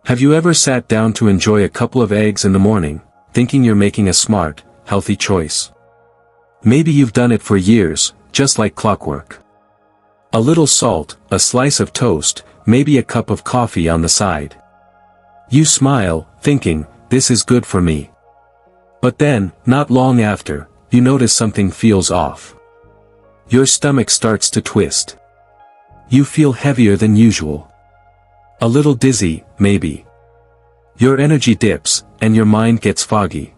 Have you ever sat down to enjoy a couple of eggs in the morning, thinking you're making a smart, healthy choice? Maybe you've done it for years, just like clockwork. A little salt, a slice of toast, maybe a cup of coffee on the side. You smile, thinking, this is good for me. But then, not long after, you notice something feels off. Your stomach starts to twist. You feel heavier than usual. A little dizzy, maybe. Your energy dips, and your mind gets foggy.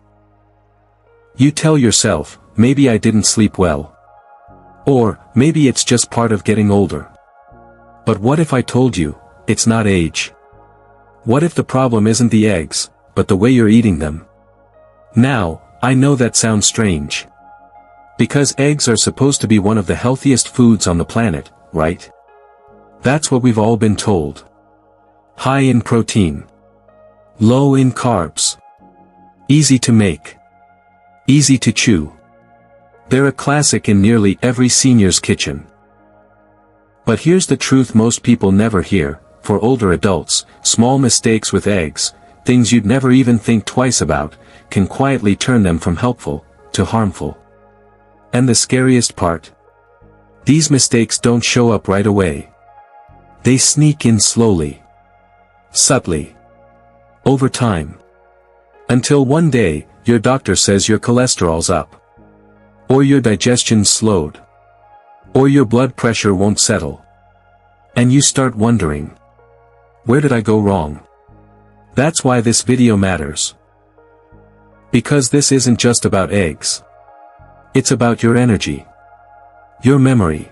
You tell yourself, maybe I didn't sleep well. Or, maybe it's just part of getting older. But what if I told you, it's not age? What if the problem isn't the eggs, but the way you're eating them? Now, I know that sounds strange. Because eggs are supposed to be one of the healthiest foods on the planet, right? That's what we've all been told. High in protein. Low in carbs. Easy to make. Easy to chew. They're a classic in nearly every senior's kitchen. But here's the truth most people never hear: for older adults, small mistakes with eggs, things you'd never even think twice about, can quietly turn them from helpful to harmful. And the scariest part? These mistakes don't show up right away. They sneak in slowly. Subtly. Over time. Until one day, your doctor says your cholesterol's up. Or your digestion's slowed. Or your blood pressure won't settle. And you start wondering, where did I go wrong? That's why this video matters. Because this isn't just about eggs. It's about your energy. Your memory.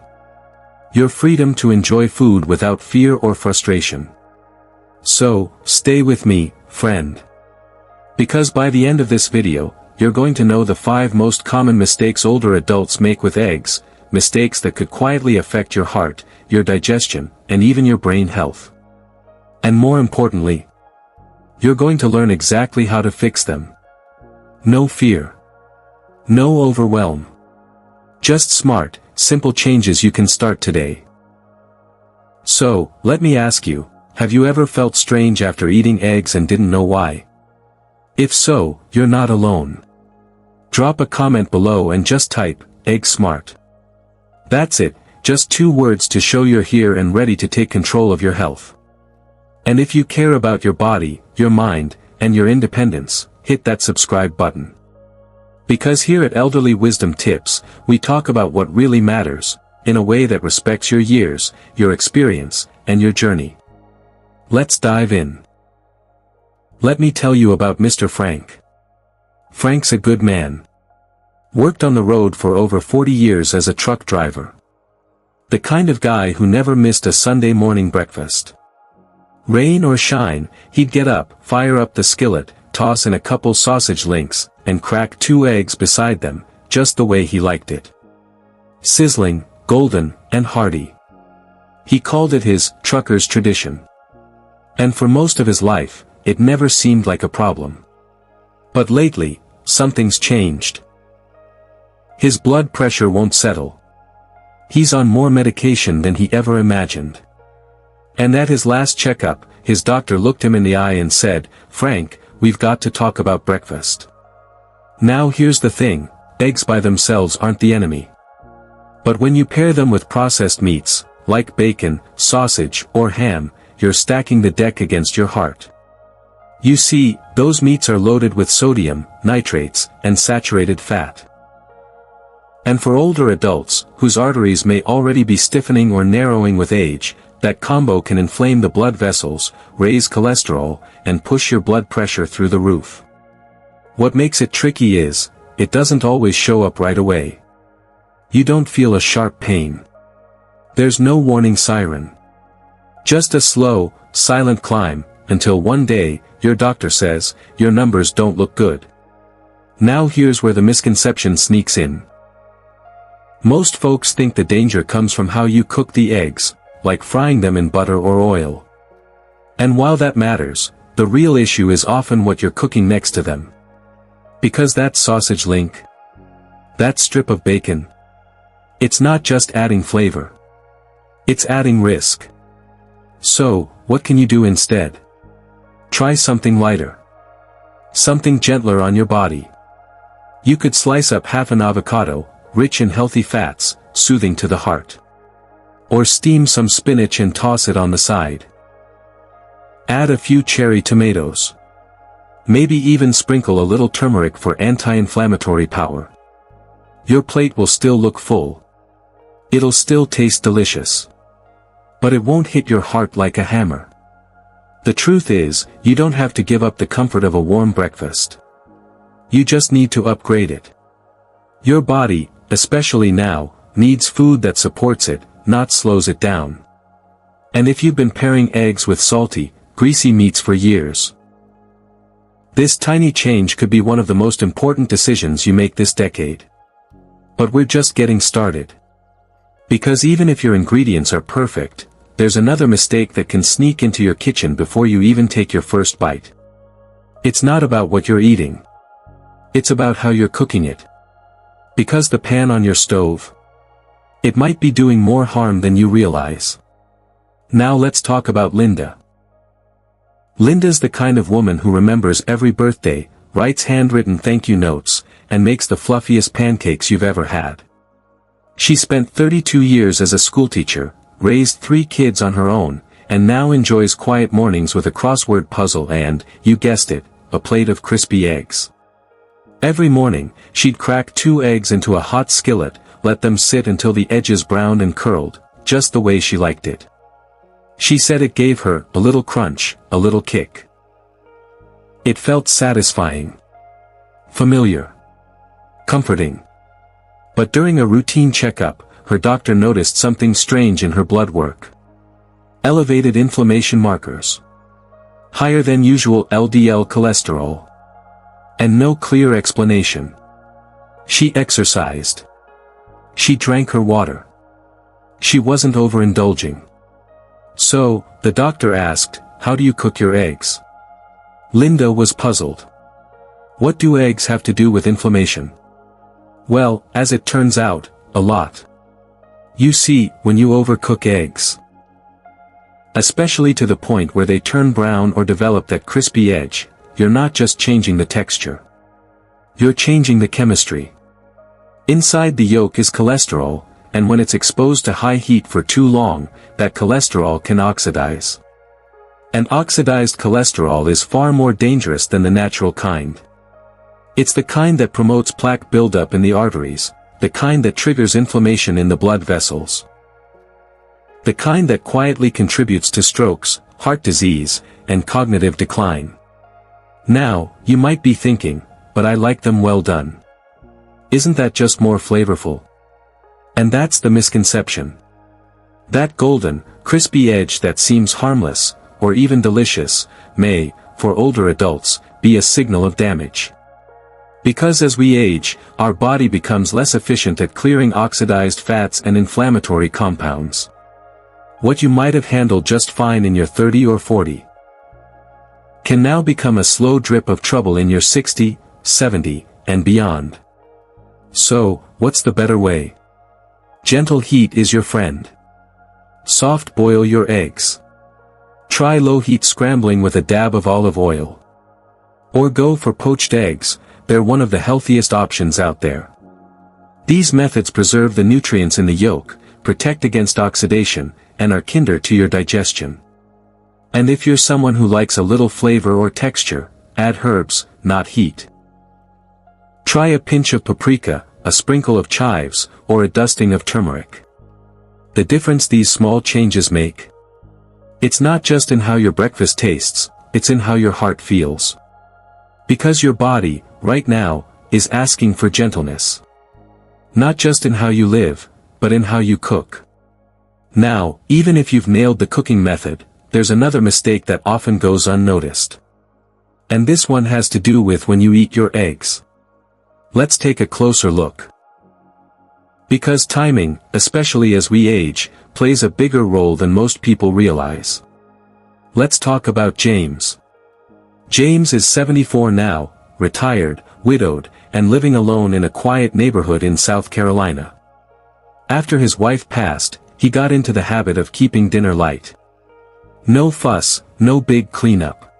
Your freedom to enjoy food without fear or frustration. So, stay with me, friend. Because by the end of this video, you're going to know the 5 most common mistakes older adults make with eggs, mistakes that could quietly affect your heart, your digestion, and even your brain health. And more importantly, you're going to learn exactly how to fix them. No fear. No overwhelm. Just smart, simple changes you can start today. So, let me ask you, have you ever felt strange after eating eggs and didn't know why? If so, you're not alone. Drop a comment below and just type, "Egg Smart." That's it, just 2 words to show you're here and ready to take control of your health. And if you care about your body, your mind, and your independence, hit that subscribe button. Because here at Elderly Wisdom Tips, we talk about what really matters, in a way that respects your years, your experience, and your journey. Let's dive in. Let me tell you about Mr. Frank. Frank's a good man. Worked on the road for over 40 years as a truck driver. The kind of guy who never missed a Sunday morning breakfast. Rain or shine, he'd get up, fire up the skillet, toss in a couple sausage links, and crack 2 eggs beside them, just the way he liked it. Sizzling, golden, and hearty. He called it his trucker's tradition. And for most of his life, it never seemed like a problem. But lately, something's changed. His blood pressure won't settle. He's on more medication than he ever imagined. And at his last checkup, his doctor looked him in the eye and said, "Frank, we've got to talk about breakfast." Now here's the thing, eggs by themselves aren't the enemy. But when you pair them with processed meats, like bacon, sausage, or ham, you're stacking the deck against your heart. You see, those meats are loaded with sodium, nitrates, and saturated fat. And for older adults, whose arteries may already be stiffening or narrowing with age, that combo can inflame the blood vessels, raise cholesterol, and push your blood pressure through the roof. What makes it tricky is, it doesn't always show up right away. You don't feel a sharp pain. There's no warning siren. Just a slow, silent climb, until one day, your doctor says, your numbers don't look good. Now here's where the misconception sneaks in. Most folks think the danger comes from how you cook the eggs, like frying them in butter or oil. And while that matters, the real issue is often what you're cooking next to them. Because that sausage link, that strip of bacon, it's not just adding flavor. It's adding risk. So, what can you do instead? Try something lighter. Something gentler on your body. You could slice up half an avocado, rich in healthy fats, soothing to the heart. Or steam some spinach and toss it on the side. Add a few cherry tomatoes. Maybe even sprinkle a little turmeric for anti-inflammatory power. Your plate will still look full. It'll still taste delicious. But it won't hit your heart like a hammer. The truth is, you don't have to give up the comfort of a warm breakfast. You just need to upgrade it. Your body, especially now, needs food that supports it, not slows it down. And if you've been pairing eggs with salty, greasy meats for years, this tiny change could be one of the most important decisions you make this decade. But we're just getting started. Because even if your ingredients are perfect, there's another mistake that can sneak into your kitchen before you even take your first bite. It's not about what you're eating. It's about how you're cooking it. Because the pan on your stove, it might be doing more harm than you realize. Now let's talk about Linda. Linda's the kind of woman who remembers every birthday, writes handwritten thank you notes, and makes the fluffiest pancakes you've ever had. She spent 32 years as a schoolteacher, raised 3 kids on her own, and now enjoys quiet mornings with a crossword puzzle and, you guessed it, a plate of crispy eggs. Every morning, she'd crack 2 eggs into a hot skillet, let them sit until the edges browned and curled, just the way she liked it. She said it gave her a little crunch, a little kick. It felt satisfying. Familiar. Comforting. But during a routine checkup, her doctor noticed something strange in her blood work. Elevated inflammation markers. Higher than usual LDL cholesterol. And no clear explanation. She exercised. She drank her water. She wasn't overindulging. So, the doctor asked, how do you cook your eggs? Linda was puzzled. What do eggs have to do with inflammation? Well, as it turns out, a lot. You see, when you overcook eggs, especially to the point where they turn brown or develop that crispy edge, you're not just changing the texture. You're changing the chemistry. Inside the yolk is cholesterol, and when it's exposed to high heat for too long, that cholesterol can oxidize. And oxidized cholesterol is far more dangerous than the natural kind. It's the kind that promotes plaque buildup in the arteries, the kind that triggers inflammation in the blood vessels. The kind that quietly contributes to strokes, heart disease, and cognitive decline. Now, you might be thinking, but I like them well done. Isn't that just more flavorful? And that's the misconception. That golden, crispy edge that seems harmless, or even delicious, may, for older adults, be a signal of damage. Because as we age, our body becomes less efficient at clearing oxidized fats and inflammatory compounds. What you might have handled just fine in your 30 or 40 can now become a slow drip of trouble in your 60, 70, and beyond. So, what's the better way? Gentle heat is your friend. Soft boil your eggs. Try low heat scrambling with a dab of olive oil. Or go for poached eggs, they're one of the healthiest options out there. These methods preserve the nutrients in the yolk, protect against oxidation, and are kinder to your digestion. And if you're someone who likes a little flavor or texture, add herbs, not heat. Try a pinch of paprika, a sprinkle of chives, or a dusting of turmeric. The difference these small changes make? It's not just in how your breakfast tastes, it's in how your heart feels. Because your body, right now, is asking for gentleness. Not just in how you live, but in how you cook. Now, even if you've nailed the cooking method, there's another mistake that often goes unnoticed. And this one has to do with when you eat your eggs. Let's take a closer look. Because timing, especially as we age, plays a bigger role than most people realize. Let's talk about James. James is 74 now, retired, widowed, and living alone in a quiet neighborhood in South Carolina. After his wife passed, he got into the habit of keeping dinner light. No fuss, no big cleanup.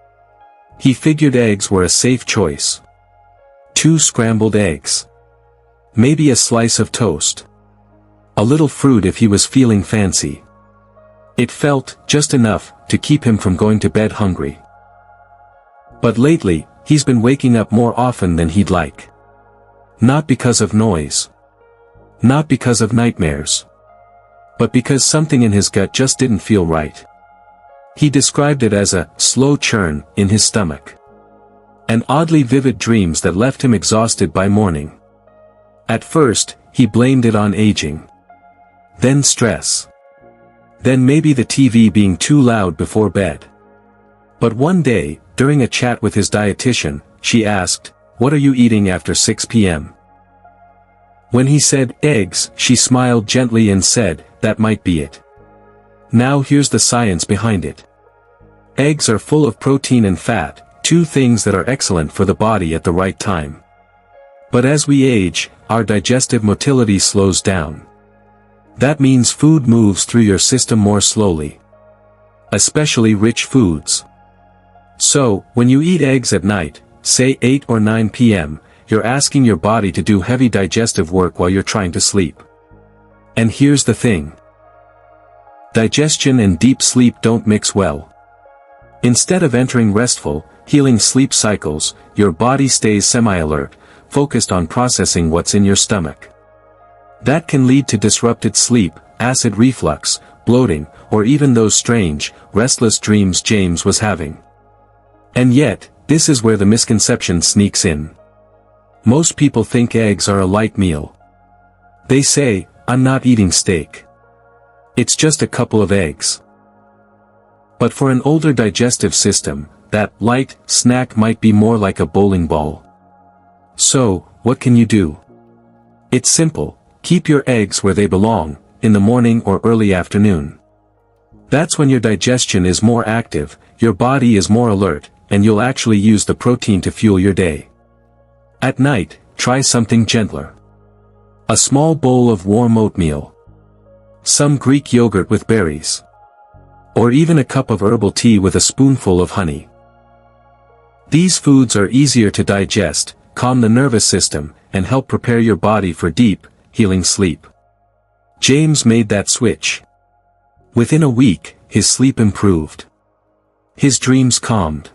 He figured eggs were a safe choice. 2 scrambled eggs. Maybe a slice of toast. A little fruit if he was feeling fancy. It felt just enough to keep him from going to bed hungry. But lately, he's been waking up more often than he'd like. Not because of noise. Not because of nightmares. But because something in his gut just didn't feel right. He described it as a slow churn in his stomach. And oddly vivid dreams that left him exhausted by morning. At first, he blamed it on aging. Then stress. Then maybe the TV being too loud before bed. But one day, during a chat with his dietitian, she asked, "What are you eating after 6 p.m.? When he said, "Eggs," she smiled gently and said, "That might be it." Now here's the science behind it. Eggs are full of protein and fat, 2 things that are excellent for the body at the right time. But as we age, our digestive motility slows down. That means food moves through your system more slowly. Especially rich foods. So, when you eat eggs at night, say 8 or 9 p.m., you're asking your body to do heavy digestive work while you're trying to sleep. And here's the thing. Digestion and deep sleep don't mix well. Instead of entering restful, healing sleep cycles, your body stays semi-alert, focused on processing what's in your stomach. That can lead to disrupted sleep, acid reflux, bloating, or even those strange, restless dreams James was having. And yet, this is where the misconception sneaks in. Most people think eggs are a light meal. They say, "I'm not eating steak. It's just a couple of eggs." But for an older digestive system, that light snack might be more like a bowling ball. So, what can you do? It's simple. Keep your eggs where they belong, in the morning or early afternoon. That's when your digestion is more active, your body is more alert, and you'll actually use the protein to fuel your day. At night, try something gentler. A small bowl of warm oatmeal. Some Greek yogurt with berries. Or even a cup of herbal tea with a spoonful of honey. These foods are easier to digest, calm the nervous system, and help prepare your body for deep, healing sleep. James made that switch. Within a week, his sleep improved. His dreams calmed.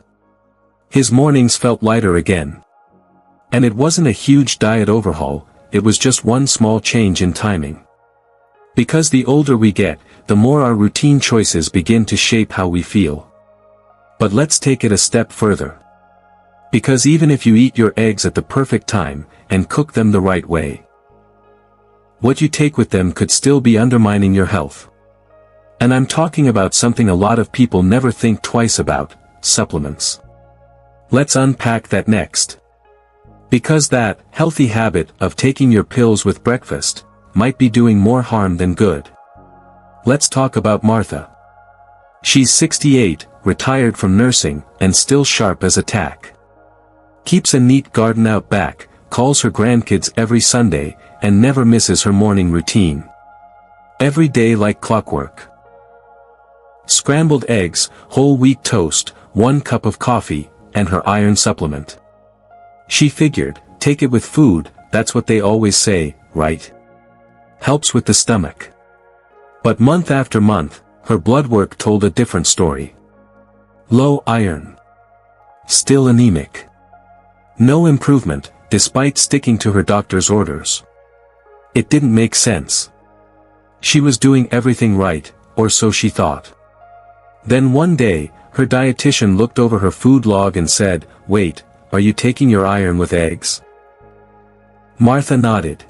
His mornings felt lighter again. And it wasn't a huge diet overhaul, it was just one small change in timing. Because the older we get, the more our routine choices begin to shape how we feel. But let's take it a step further. Because even if you eat your eggs at the perfect time, and cook them the right way, what you take with them could still be undermining your health. And I'm talking about something a lot of people never think twice about, supplements. Let's unpack that next. Because that healthy habit of taking your pills with breakfast might be doing more harm than good. Let's talk about Martha. She's 68, retired from nursing, and still sharp as a tack. Keeps a neat garden out back, calls her grandkids every Sunday, and never misses her morning routine. Every day like clockwork. Scrambled eggs, whole wheat toast, 1 cup of coffee, and her iron supplement. She figured, take it with food, that's what they always say, right? Helps with the stomach. But month after month, her blood work told a different story. Low iron. Still anemic. No improvement, despite sticking to her doctor's orders. It didn't make sense. She was doing everything right, or so she thought. Then one day, her dietitian looked over her food log and said, "Wait, are you taking your iron with eggs?" Martha nodded.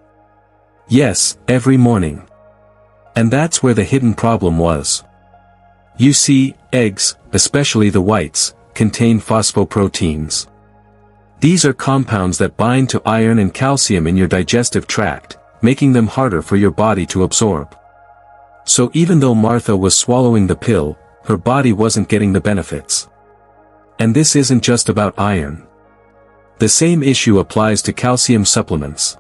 Yes, every morning. And that's where the hidden problem was. You see, eggs, especially the whites, contain phosphoproteins. These are compounds that bind to iron and calcium in your digestive tract, making them harder for your body to absorb. So even though Martha was swallowing the pill, her body wasn't getting the benefits. And this isn't just about iron. The same issue applies to calcium supplements.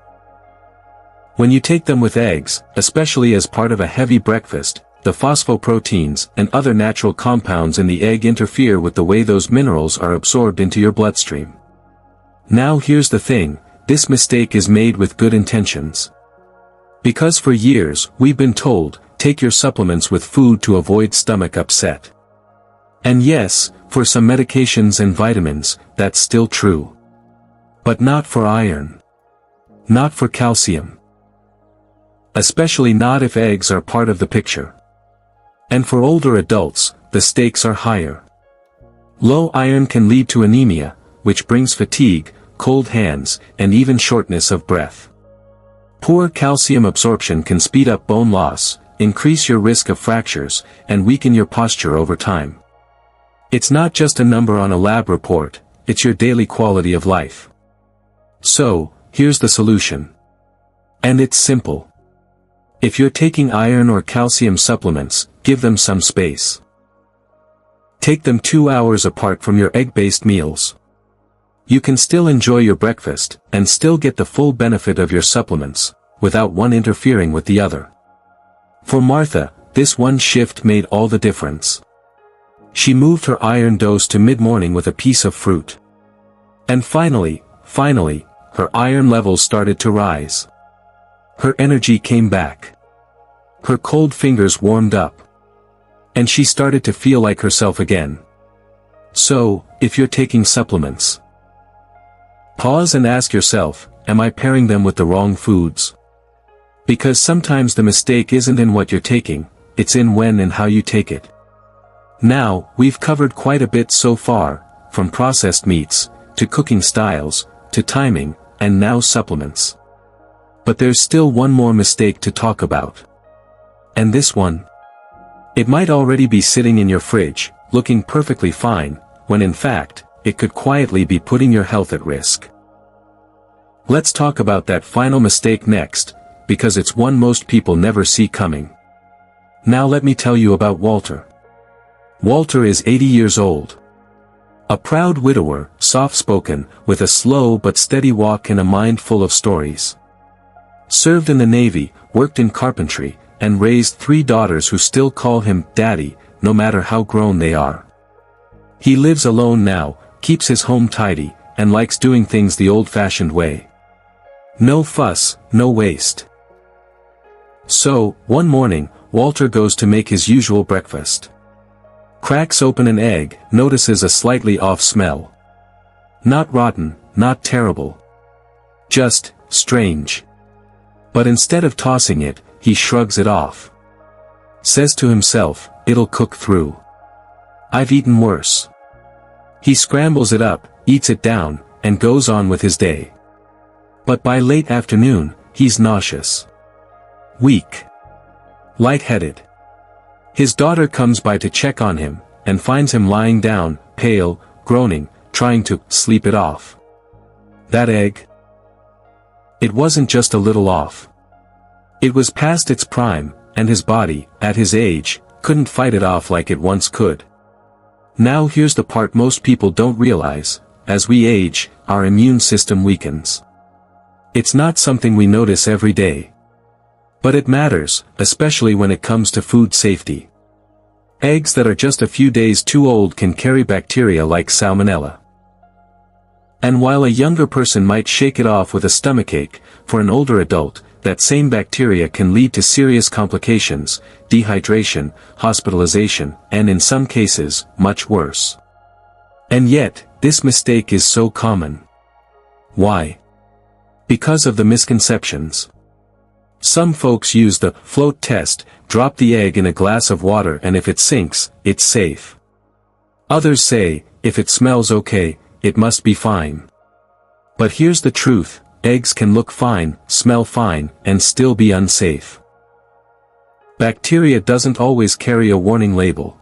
When you take them with eggs, especially as part of a heavy breakfast, the phosphoproteins and other natural compounds in the egg interfere with the way those minerals are absorbed into your bloodstream. Now here's the thing, this mistake is made with good intentions. Because for years, we've been told, take your supplements with food to avoid stomach upset. And yes, for some medications and vitamins, that's still true. But not for iron. Not for calcium. Especially not if eggs are part of the picture. And for older adults, the stakes are higher. Low iron can lead to anemia, which brings fatigue, cold hands, and even shortness of breath. Poor calcium absorption can speed up bone loss, increase your risk of fractures, and weaken your posture over time. It's not just a number on a lab report, it's your daily quality of life. So, here's the solution. And it's simple. If you're taking iron or calcium supplements, give them some space. Take them 2 hours apart from your egg-based meals. You can still enjoy your breakfast, and still get the full benefit of your supplements, without one interfering with the other. For Martha, this one shift made all the difference. She moved her iron dose to mid-morning with a piece of fruit. And finally, her iron levels started to rise. Her energy came back. Her cold fingers warmed up. And she started to feel like herself again. So, if you're taking supplements, pause and ask yourself, am I pairing them with the wrong foods? Because sometimes the mistake isn't in what you're taking, it's in when and how you take it. Now, we've covered quite a bit so far, from processed meats, to cooking styles, to timing, and now supplements. But there's still one more mistake to talk about. And this one? It might already be sitting in your fridge, looking perfectly fine, when in fact, it could quietly be putting your health at risk. Let's talk about that final mistake next, because it's one most people never see coming. Now let me tell you about Walter. Walter is 80 years old. A proud widower, soft-spoken, with a slow but steady walk and a mind full of stories. Served in the Navy, worked in carpentry, and raised 3 daughters who still call him Daddy, no matter how grown they are. He lives alone now, keeps his home tidy, and likes doing things the old-fashioned way. No fuss, no waste. So, one morning, Walter goes to make his usual breakfast. Cracks open an egg, notices a slightly off smell. Not rotten, not terrible. Just, strange. But instead of tossing it, he shrugs it off. Says to himself, it'll cook through. I've eaten worse. He scrambles it up, eats it down, and goes on with his day. But by late afternoon, he's nauseous. Weak. Lightheaded. His daughter comes by to check on him, and finds him lying down, pale, groaning, trying to sleep it off. That egg? It wasn't just a little off. It was past its prime, and his body, at his age, couldn't fight it off like it once could. Now here's the part most people don't realize: as we age, our immune system weakens. It's not something we notice every day. But it matters, especially when it comes to food safety. Eggs that are just a few days too old can carry bacteria like salmonella. And while a younger person might shake it off with a stomachache, for an older adult, that same bacteria can lead to serious complications, dehydration, hospitalization, and in some cases, much worse. And yet, this mistake is so common. Why? Because of the misconceptions. Some folks use the float test, drop the egg in a glass of water and if it sinks, it's safe. Others say, if it smells okay, it must be fine. But here's the truth: eggs can look fine, smell fine, and still be unsafe. Bacteria doesn't always carry a warning label.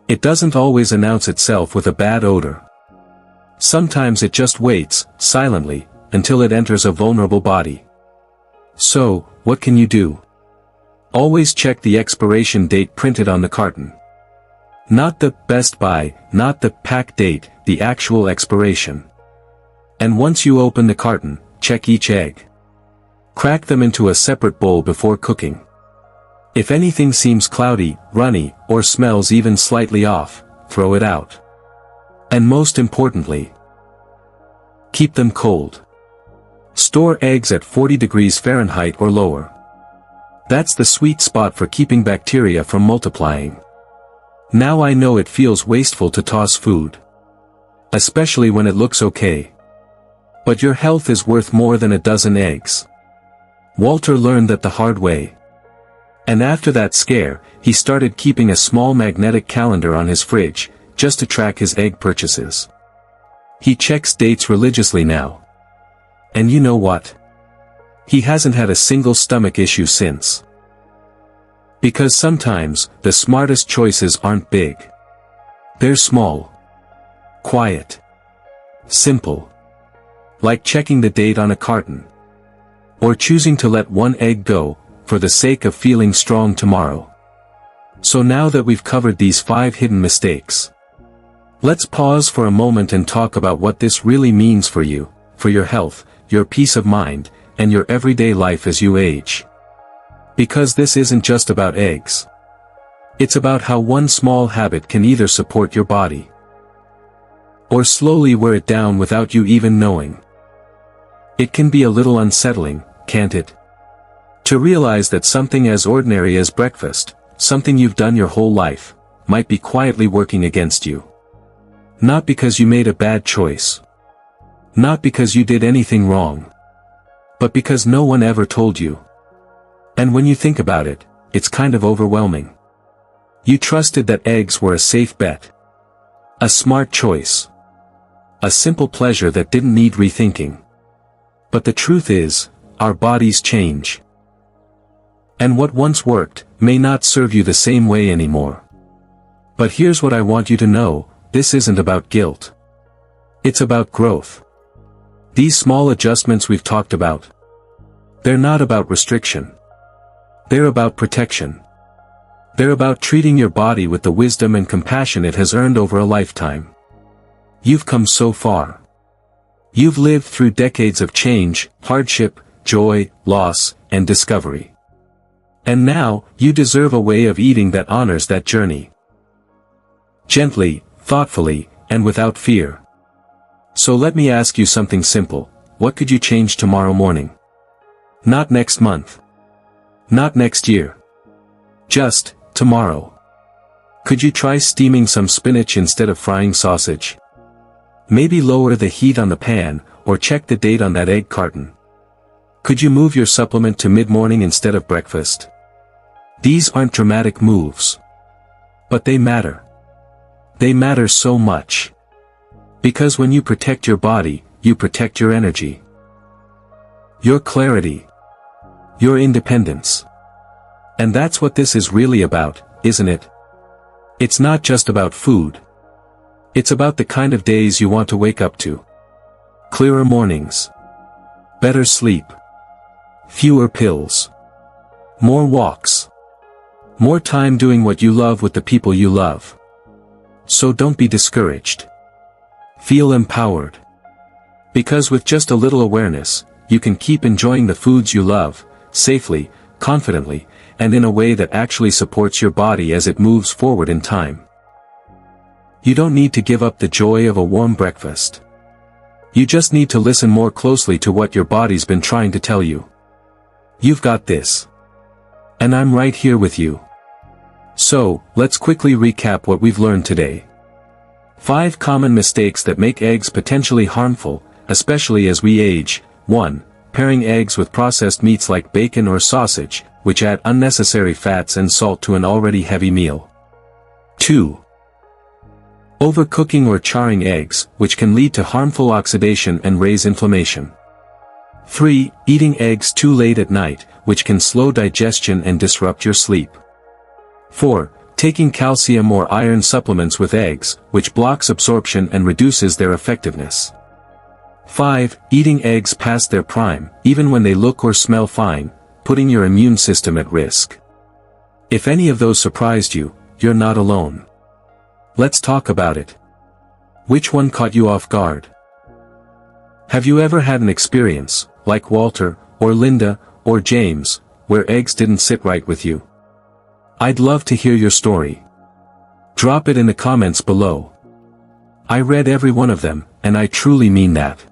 It doesn't always announce itself with a bad odor. Sometimes it just waits, silently, until it enters a vulnerable body. So, what can you do? Always check the expiration date printed on the carton. Not the best by, not the pack date, the actual expiration. And once you open the carton, check each egg. Crack them into a separate bowl before cooking. If anything seems cloudy, runny, or smells even slightly off, throw it out. And most importantly, keep them cold. Store eggs at 40 degrees Fahrenheit or lower. That's the sweet spot for keeping bacteria from multiplying. Now I know it feels wasteful to toss food, especially when it looks okay. But your health is worth more than a dozen eggs. Walter learned that the hard way. And after that scare, he started keeping a small magnetic calendar on his fridge, just to track his egg purchases. He checks dates religiously now. And you know what? He hasn't had a single stomach issue since. Because sometimes, the smartest choices aren't big. They're small. Quiet. Simple. Like checking the date on a carton. Or choosing to let one egg go, for the sake of feeling strong tomorrow. So now that we've covered these 5 hidden mistakes, let's pause for a moment and talk about what this really means for you, for your health, your peace of mind, and your everyday life as you age. Because this isn't just about eggs. It's about how one small habit can either support your body, or slowly wear it down without you even knowing. It can be a little unsettling, can't it? To realize that something as ordinary as breakfast, something you've done your whole life, might be quietly working against you. Not because you made a bad choice. Not because you did anything wrong. But because no one ever told you. And when you think about it, it's kind of overwhelming. You trusted that eggs were a safe bet. A smart choice. A simple pleasure that didn't need rethinking. But the truth is, our bodies change. And what once worked, may not serve you the same way anymore. But here's what I want you to know, this isn't about guilt. It's about growth. These small adjustments we've talked about, they're not about restriction. They're about protection. They're about treating your body with the wisdom and compassion it has earned over a lifetime. You've come so far. You've lived through decades of change, hardship, joy, loss, and discovery. And now, you deserve a way of eating that honors that journey. Gently, thoughtfully, and without fear. So let me ask you something simple. What could you change tomorrow morning? Not next month. Not next year. Just, tomorrow. Could you try steaming some spinach instead of frying sausage? Maybe lower the heat on the pan, or check the date on that egg carton. Could you move your supplement to mid-morning instead of breakfast? These aren't dramatic moves. But they matter. They matter so much. Because when you protect your body, you protect your energy. Your clarity. Your independence. And that's what this is really about, isn't it? It's not just about food. It's about the kind of days you want to wake up to. Clearer mornings. Better sleep. Fewer pills. More walks. More time doing what you love with the people you love. So don't be discouraged. Feel empowered. Because with just a little awareness, you can keep enjoying the foods you love, safely, confidently, and in a way that actually supports your body as it moves forward in time. You don't need to give up the joy of a warm breakfast. You just need to listen more closely to what your body's been trying to tell you. You've got this. And I'm right here with you. So, let's quickly recap what we've learned today. 5 common mistakes that make eggs potentially harmful, especially as we age. 1. Pairing eggs with processed meats like bacon or sausage, which add unnecessary fats and salt to an already heavy meal. 2. Overcooking or charring eggs, which can lead to harmful oxidation and raise inflammation. 3. Eating eggs too late at night, which can slow digestion and disrupt your sleep. 4. Taking calcium or iron supplements with eggs, which blocks absorption and reduces their effectiveness. 5. Eating eggs past their prime, even when they look or smell fine, putting your immune system at risk. If any of those surprised you, you're not alone. Let's talk about it. Which one caught you off guard? Have you ever had an experience, like Walter, or Linda, or James, where eggs didn't sit right with you? I'd love to hear your story. Drop it in the comments below. I read every one of them, and I truly mean that.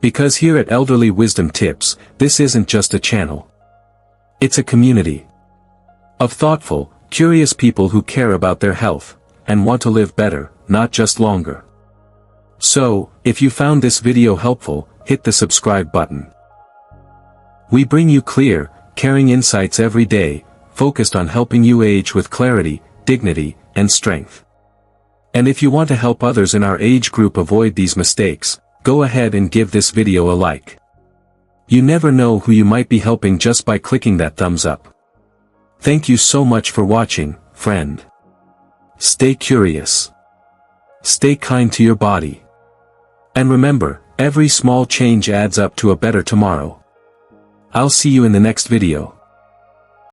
Because here at Elderly Wisdom Tips, this isn't just a channel. It's a community of thoughtful, curious people who care about their health, and want to live better, not just longer. So, if you found this video helpful, hit the subscribe button. We bring you clear, caring insights every day, focused on helping you age with clarity, dignity, and strength. And if you want to help others in our age group avoid these mistakes, go ahead and give this video a like. You never know who you might be helping just by clicking that thumbs up. Thank you so much for watching, friend. Stay curious. Stay kind to your body. And remember, every small change adds up to a better tomorrow. I'll see you in the next video.